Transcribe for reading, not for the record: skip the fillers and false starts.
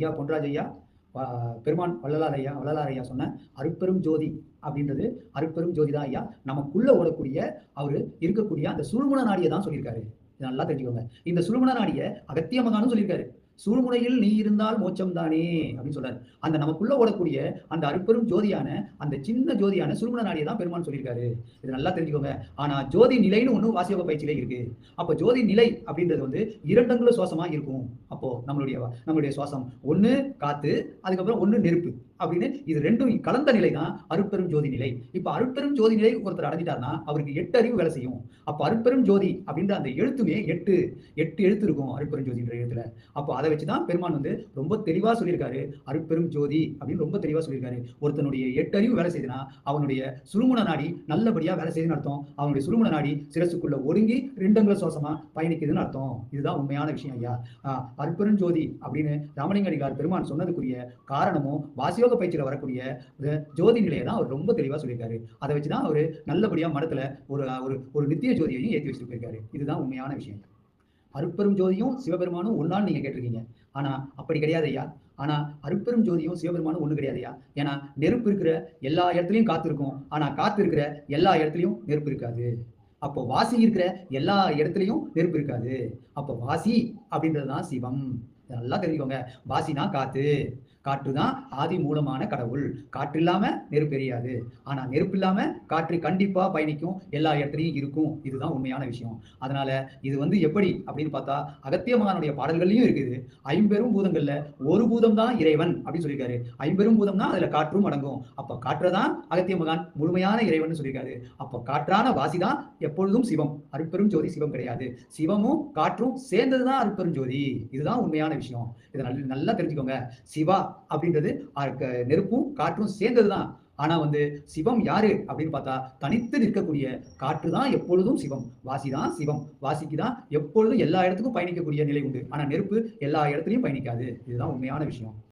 ஐயா பொன்ராஜ் ஐயா, பெருமான் வள்ளலார் ஐயா சொன்ன அருட்பெரும் ஜோதி அப்படின்றது அருட்பெரும் ஜோதி தான் ஐயா. நமக்குள்ள ஓடக்கூடிய அவரு இருக்கக்கூடிய அந்த சுழுமுன நாடியை தான் சொல்லியிருக்காரு. இதை நல்லா தெரிஞ்சுக்கோங்க. இந்த சுழுமுன நாடியை அகத்திய மகானும் சொல்லியிருக்காரு. சூழ்முனையில் நீ இருந்தால் மோட்சம் தானே அப்படின்னு சொல்றாரு. அந்த நமக்குள்ள ஓடக்கூடிய அந்த அருட்பெரும் ஜோதியான அந்த சின்ன ஜோதியான சுழுமுன நாடியை தான் பெருமான் சொல்லியிருக்காரு. இது நல்லா தெரிஞ்சுக்கோங்க. ஆனா ஜோதி நிலைன்னு ஒண்ணு வாசியோக பயிற்சியிலே இருக்கு. அப்போ ஜோதி நிலை அப்படின்றது வந்து இரண்டங்குல சுவாசமா இருக்கும். அப்போ நம்மளுடைய சுவாசம் ஒண்ணு காத்து, அதுக்கப்புறம் ஒண்ணு நெருப்பு அப்படின்னு இது ரெண்டும் கலந்த நிலை தான் அருட்பெரும் ஜோதி நிலை. இப்ப அருட்பெரும் ஜோதி நிலை ஒருத்தர் அடைஞ்சிட்டாருன்னா அவருக்கு 8 அறிவு வேலை செய்யும். அப்ப அருட்பெரும் ஜோதி அப்படின்ற அந்த எழுத்துமே 8 எழுத்து இருக்கும் அருட்பெரும் ஜோதின்ற எழுத்துல. அப்போ அதை வச்சுதான் பெருமான் வந்து ரொம்ப தெளிவா சொல்லியிருக்காரு. அருட்பெரும் ஜோதி அப்படின்னு ரொம்ப தெளிவா சொல்லியிருக்காரு. ஒருத்தனுடைய 8 அறிவு வேலை செய்யுதுன்னா அவனுடைய சுழுமுன நாடி நல்லபடியா வேலை செய்யுதுன்னு அர்த்தம். அவனுடைய சுழுமுன நாடி சிரசுக்குள்ள ஒடுங்கி 2 அங்குல சுவாசமா பயணிக்குதுன்னு அர்த்தம். இதுதான் உண்மையான விஷயம் ஐயா. அருட்பெரும் ஜோதி அப்படின்னு ராமலிங்க அடிகளார் பெருமான் சொன்னதுக்குரிய காரணமும் வாசியோக பயிற்சியில வரக்கூடிய ஜோதி நிலையை தான் அவர் ரொம்ப தெளிவா சொல்லியிருக்காரு. அதை வச்சுதான் அவரு நல்லபடியா மடத்துல ஒரு நித்திய ஜோதியையும் ஏற்றி வச்சுட்டு போயிருக்காரு. இதுதான் உண்மையான விஷயம். அருட்பெரும் ஜோதியும் சிவபெருமானும் ஒன்னான்னு நீங்க கேட்டிருக்கீங்க. ஆனா அப்படி கிடையாது ஐயா. ஆனா அருட்பெரும் ஜோதியும் சிவபெருமானும் ஒண்ணு கிடையாது ஐயா. ஏன்னா நெருப்பு இருக்கிற எல்லா இடத்துலயும் காத்து இருக்கும். ஆனா காத்து இருக்கிற எல்லா இடத்துலயும் நெருப்பு இருக்காது. அப்போ வாசி இருக்கிற எல்லா இடத்துலயும் நெருப்பு இருக்காது. அப்போ வாசி அப்படின்றதுதான் சிவம். நல்லா தெரிஞ்சுக்கோங்க. வாசினா காத்து. காற்றுதான் ஆதி மூலமான கடவுள். காற்று இல்லாம நெருப்பு எரியாது. ஆனா நெருப்பு இல்லாம காற்று கண்டிப்பா பயணிக்கும், எல்லா இடத்துலையும் இருக்கும். இதுதான் உண்மையான விஷயம். அதனால இது வந்து எப்படி அப்படின்னு பார்த்தா அகத்திய மகானுடைய பாடல்கள்லயும் இருக்குது. 5 பெரும் பூதங்கள்ல ஒரு பூதம் தான் இறைவன் அப்படின்னு சொல்லியிருக்காரு. 5 பெரும் பூதம்னா அதுல காற்றும் அடங்கும். அப்ப காற்றுதான் அகத்திய மகான் முழுமையான இறைவன் சொல்லியிருக்காரு. அப்ப காற்றான வாசிதான் எப்பொழுதும் சிவம். அருட்பெரும் ஜோதி சிவம் கிடையாது. சிவமும் காற்றும் சேர்ந்ததுதான் அருட்பெரும் ஜோதி. இதுதான் உண்மையான விஷயம். இதை நல்லா தெரிஞ்சுக்கோங்க. சிவா அப்படின்றது நெருப்பும் காற்றும் சேர்ந்ததுதான். ஆனா வந்து சிவம் யாரு அப்படின்னு பார்த்தா தனித்து நிற்கக்கூடிய காற்று தான் எப்பொழுதும் சிவம். வாசிதான் சிவம். வாசிக்கு தான் எப்பொழுதும் எல்லா இடத்துக்கும் பயணிக்கக்கூடிய நிலை உண்டு. ஆனா நெருப்பு எல்லா இடத்துலையும் பயணிக்காது. இதுதான் உண்மையான விஷயம்.